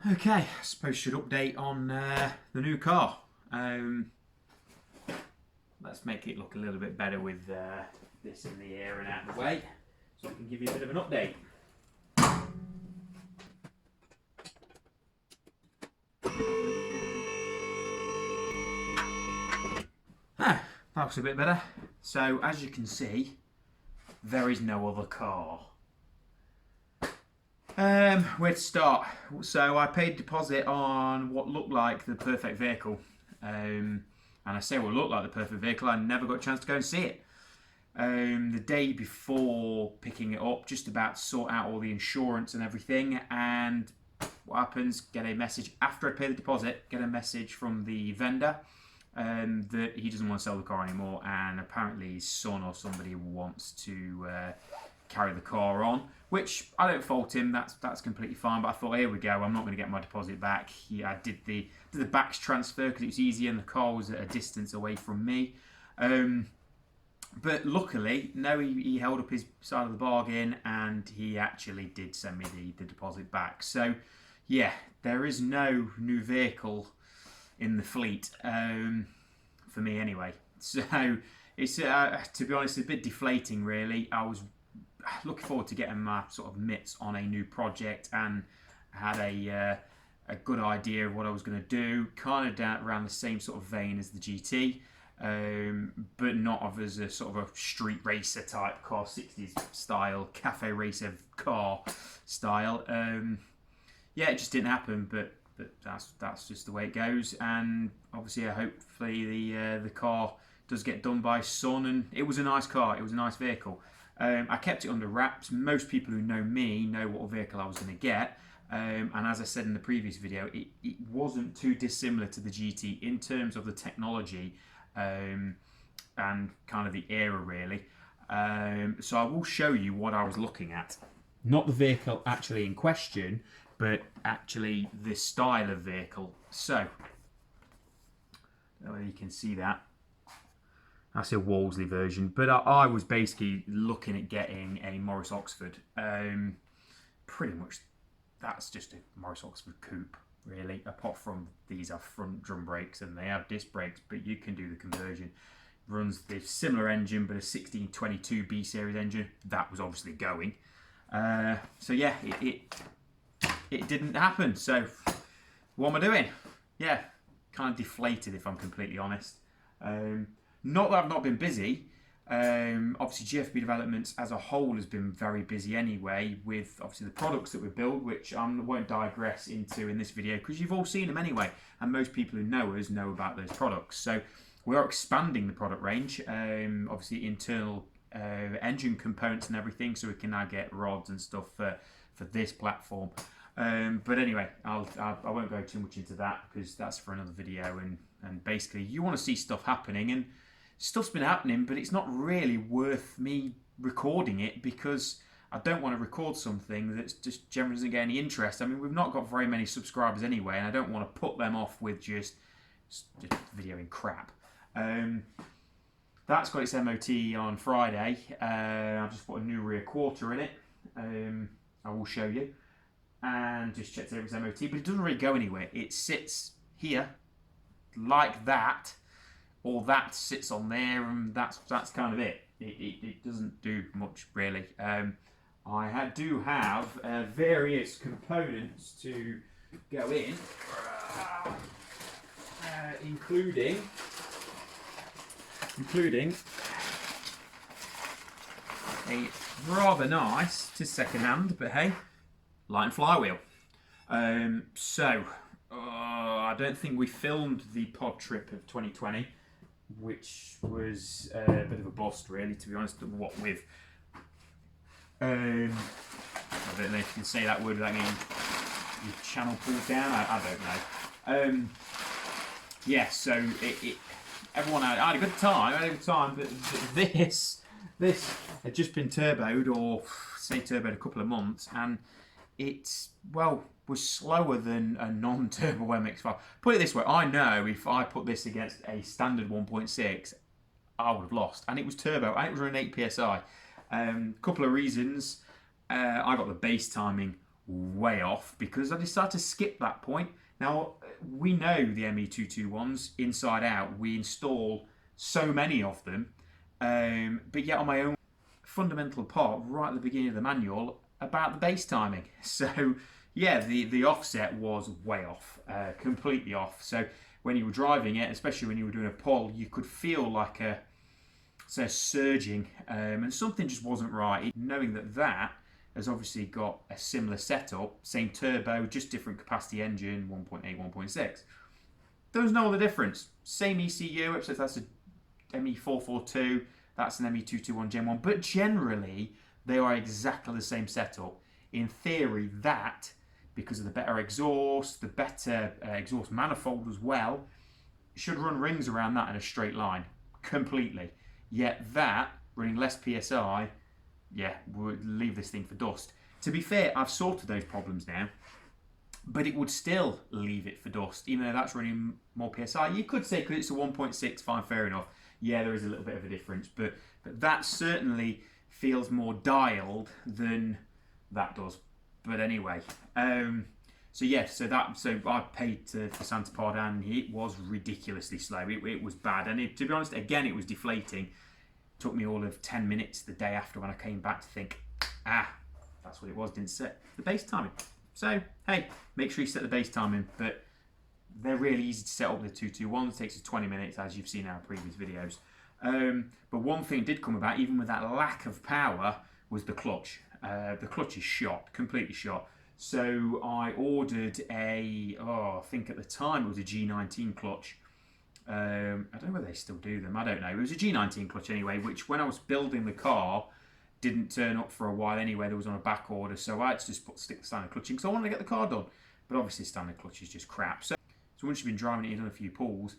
Okay, I suppose should update on the new car. Let's make it look a little bit better with this in the air and out of the way, so I can give you a bit of an update. That looks a bit better. So as you can see, there is no other car. Where to start? So I paid deposit on what looked like the perfect vehicle. And I say what looked like the perfect vehicle, I never got a chance to go and see it. The day before picking it up, just about to sort out all the insurance and everything, and what happens, get a message after I pay the deposit, get a message from the vendor that he doesn't want to sell the car anymore, and apparently his son or somebody wants to carry the car on, which I don't fault him. That's completely fine. But I thought, here we go. I'm not going to get my deposit back. I did the backs transfer because it was easier, and the car was at a distance away from me. But luckily, no, he held up his side of the bargain, and he actually did send me the deposit back. So, yeah, there is no new vehicle in the fleet for me anyway. So it's to be honest, a bit deflating really. I was looking forward to getting my sort of mitts on a new project, and had a good idea of what I was going to do, kind of down around the same sort of vein as the GT, but not as a sort of a street racer type car, 60s style, cafe racer car style. Yeah, it just didn't happen, but that's just the way it goes. And obviously, hopefully the car does get done by son. And it was a nice car. It was a nice vehicle. I kept it under wraps. Most people who know me know what vehicle I was going to get. And as I said in the previous video, it wasn't too dissimilar to the GT in terms of the technology and kind of the era, really. So I will show you what I was looking at. Not the vehicle actually in question, but actually the style of vehicle. So, I don't know whether you can see that. That's a Wolseley version, but I was basically looking at getting a Morris Oxford. Pretty much, that's just a Morris Oxford coupe, really. Apart from these are front drum brakes and they have disc brakes, but you can do the conversion. Runs the similar engine, but a 1622 B series engine. That was obviously going. So yeah, it didn't happen. So what am I doing? Yeah, kind of deflated if I'm completely honest. Not that I've not been busy. Obviously, GFB Developments as a whole has been very busy anyway, with obviously the products that we build, which I won't digress into in this video because you've all seen them anyway, and most people who know us know about those products. So we are expanding the product range, obviously internal engine components and everything, so we can now get rods and stuff for this platform. But anyway, I won't go too much into that because that's for another video. And basically, you want to see stuff happening, and stuff's been happening, but it's not really worth me recording it because I don't want to record something that's just generally doesn't get any interest. I mean, we've not got very many subscribers anyway, and I don't want to put them off with just videoing crap. That's got its MOT on Friday. I've just put a new rear quarter in it. I will show you. And just checked its MOT, but it doesn't really go anywhere. It sits here like that, or that sits on there, and that's kind of it. It doesn't do much really. I do have various components to go in, including a rather nice, it is second hand, but hey, light and flywheel. I don't think we filmed the pod trip of 2020, which was a bit of a bust, really, to be honest. What with, I don't know if you can say that word without getting your channel pulled down. I don't know. Yeah, so everyone had a good time. But this had just been turboed, or say turboed a couple of months, and it, well, was slower than a non-turbo MX-5. Put it this way, I know if I put this against a standard 1.6, I would have lost. And it was turbo, and it was running 8 PSI. Couple of reasons. I got the base timing way off because I decided to skip that point. Now, we know the ME221s inside out. We install so many of them. But yet on my own fundamental part right at the beginning of the manual about the base timing. So yeah, the offset was way off, completely off. So when you were driving it, especially when you were doing a pull, you could feel like a surging, and something just wasn't right. Knowing that has obviously got a similar setup, same turbo, just different capacity engine, 1.8, 1.6. There was no other difference. Same ECU, except that's a ME442, that's an ME221 Gen 1, but generally they are exactly the same setup. In theory, that, because of the better exhaust, the better exhaust manifold as well, should run rings around that in a straight line, completely. Yet that, running less PSI, yeah, would leave this thing for dust. To be fair, I've sorted those problems now, but it would still leave it for dust, even though that's running more PSI. You could say, because it's a 1.6, fine, fair enough. Yeah, there is a little bit of a difference, but that certainly feels more dialed than that does. But anyway, so yeah, so I paid for Santa Pod, and it was ridiculously slow. It was bad, and to be honest, again, it was deflating. It took me all of 10 minutes the day after when I came back to think, that's what it was, didn't set the base timing. So hey, make sure you set the base timing, but they're really easy to set up with the 221s. It takes us 20 minutes, as you've seen in our previous videos. But one thing did come about, even with that lack of power, was the clutch. The clutch is shot, completely shot. So I ordered I think at the time it was a G19 clutch. I don't know whether they still do them, I don't know. It was a G19 clutch anyway, which when I was building the car, didn't turn up for a while anyway. There was on a back order, so I had to just stick the standard clutch in because I wanted to get the car done. But obviously standard clutch is just crap. So once you've been driving it, you've done a few pulls,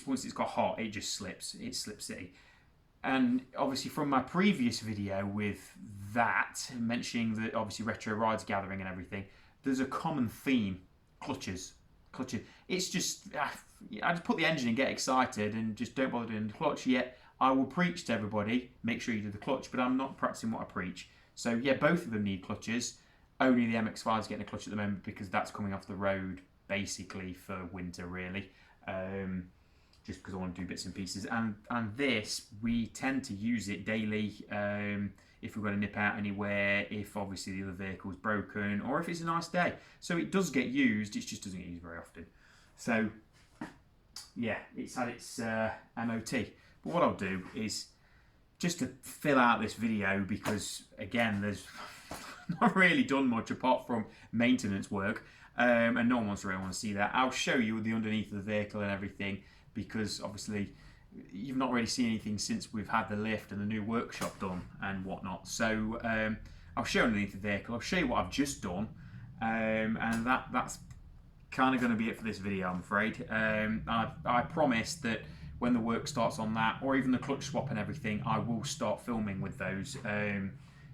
once it's got hot, it just slips. It's slip city. And obviously from my previous video with that, mentioning that obviously retro rides gathering and everything, there's a common theme: clutches. It's just, I just put the engine and get excited and just don't bother doing the clutch. Yet I will preach to everybody, make sure you do the clutch, but I'm not practicing what I preach. So yeah, both of them need clutches. Only the MX-5 is getting a clutch at the moment because that's coming off the road basically for winter, really. Just because I want to do bits and pieces. And this, we tend to use it daily if we're going to nip out anywhere, if obviously the other vehicle is broken, or if it's a nice day. So it does get used, it just doesn't get used very often. So yeah, it's had its MOT. But what I'll do is, just to fill out this video, because again, there's not really done much apart from maintenance work, and no one really wants to see that. I'll show you the underneath of the vehicle and everything, because obviously you've not really seen anything since we've had the lift and the new workshop done and whatnot. So I'll show underneath the vehicle, I'll show you what I've just done, and that's kind of going to be it for this video, I'm afraid. I promise that when the work starts on that, or even the clutch swap and everything, I will start filming with those.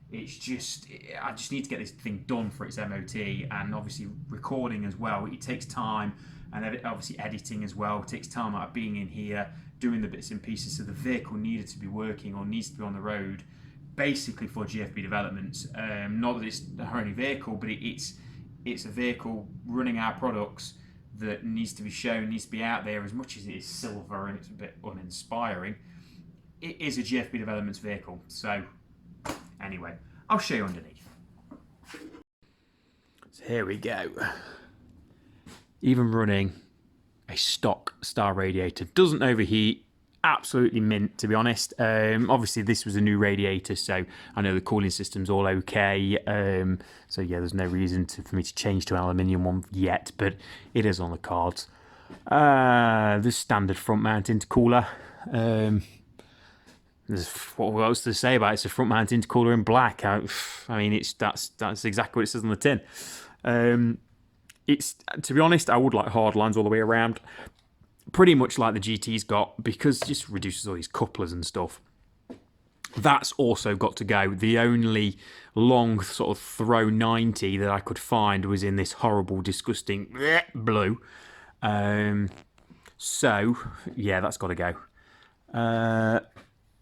It's just, I just need to get this thing done for its MOT, and obviously recording as well. It takes time, and obviously editing as well. It takes time out of being in here, doing the bits and pieces. So the vehicle needed to be working or needs to be on the road, basically for GFB developments. Not that it's our only vehicle, but it's a vehicle running our products that needs to be shown, needs to be out there. As much as it is silver and it's a bit uninspiring, it is a GFB developments vehicle. So anyway, I'll show you underneath. So here we go. Even running a stock Star radiator doesn't overheat. Absolutely mint, to be honest. Obviously this was a new radiator, so I know the cooling system's all okay. So yeah, there's no reason for me to change to an aluminium one yet, but it is on the cards. The standard front mount intercooler. What else to say about it? It's a front mount intercooler in black. I mean, that's exactly what it says on the tin. It's, to be honest, I would like hard lines all the way around, pretty much like the GT's got, because it just reduces all these couplers and stuff. That's also got to go. The only long sort of throw 90 that I could find was in this horrible, disgusting blue. So yeah, that's got to go.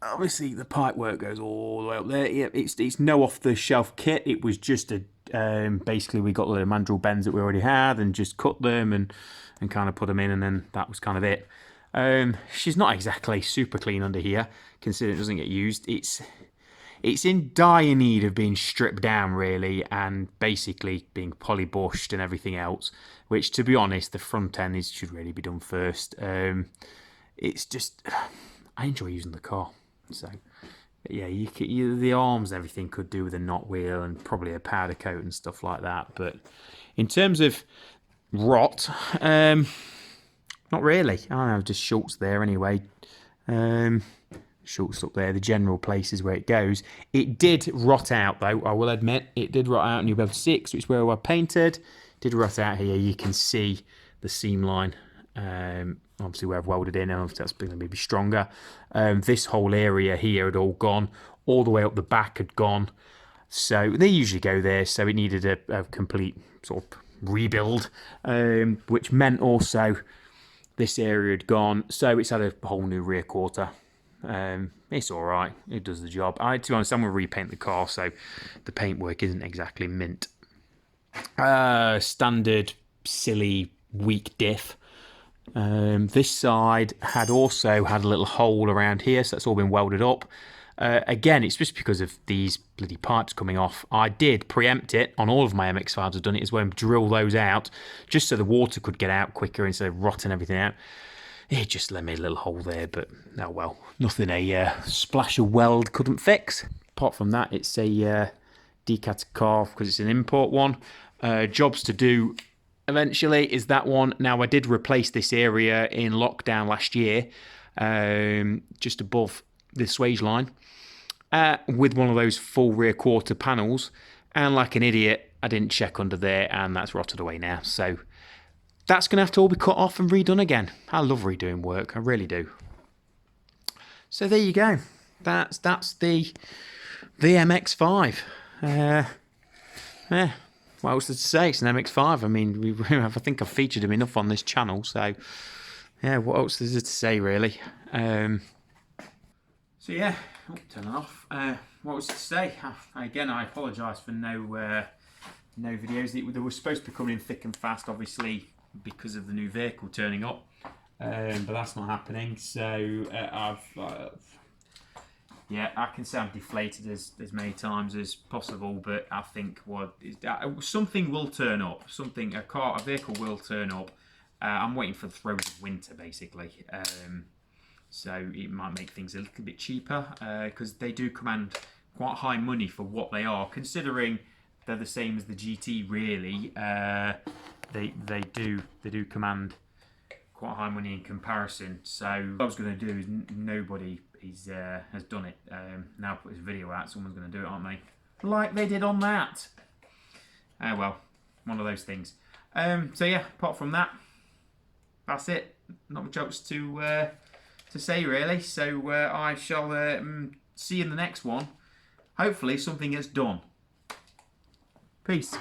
Obviously the pipe work goes all the way up there. Yeah, it's no off the shelf kit. It was just a Basically, we got the mandrel bends that we already had and just cut them and kind of put them in, and then that was kind of it. She's not exactly super clean under here, considering it doesn't get used. It's in dire need of being stripped down, really, and basically being polybushed and everything else, which, to be honest, the front end should really be done first. It's just, I enjoy using the car, so yeah, the arms and everything could do with a knot wheel and probably a powder coat and stuff like that, but in terms of rot, not really. I don't know, just shorts there anyway. Shorts up there, the general places where it goes. It did rot out though, I will admit. It did rot out, and you'll be able to see it, which is where I painted. It did rot out here. You can see the seam line. Obviously where I've welded in, and obviously that's going to be stronger. This whole area here had all gone. All the way up the back had gone. So they usually go there, so it needed a complete sort of rebuild, which meant also this area had gone, so it's had a whole new rear quarter. It's alright, it does the job. To be honest, I'm going to repaint the car, so the paintwork isn't exactly mint. Standard, silly, weak diff. This side had also had a little hole around here, so that's all been welded up. Again, it's just because of these bloody pipes coming off. I did preempt it on all of my MX-5s. I've done it as well, and drill those out just so the water could get out quicker instead of rotting everything out. It just left me a little hole there, but oh well. Nothing a splash of weld couldn't fix. Apart from that, it's a decated car because it's an import one. Jobs to do eventually is that one. Now, I did replace this area in lockdown last year, just above the swage line, with one of those full rear quarter panels, and like an idiot, I didn't check under there, and that's rotted away now. So that's going to have to all be cut off and redone again. I love redoing work, I really do. So there you go. That's the MX-5. Yeah. What else to say? It's an MX-5. I mean, I think I've featured him enough on this channel, so yeah, what else is there to say, really? So yeah, turn it off. What was to say? Again, I apologise for no videos. They were supposed to be coming in thick and fast, obviously, because of the new vehicle turning up, but that's not happening. So yeah, I can say I'm deflated as many times as possible, but I think something will turn up. A vehicle will turn up. I'm waiting for the throes of winter, basically. So it might make things a little bit cheaper, because they do command quite high money for what they are, considering they're the same as the GT. Really, they do command quite high money in comparison. So what I was going to do is nobody has done it. Now put this video out, someone's going to do it, aren't they? Like they did on that. Well, one of those things. So yeah, apart from that, that's it. Not much else to say, really. So I shall see you in the next one. Hopefully something gets done. Peace.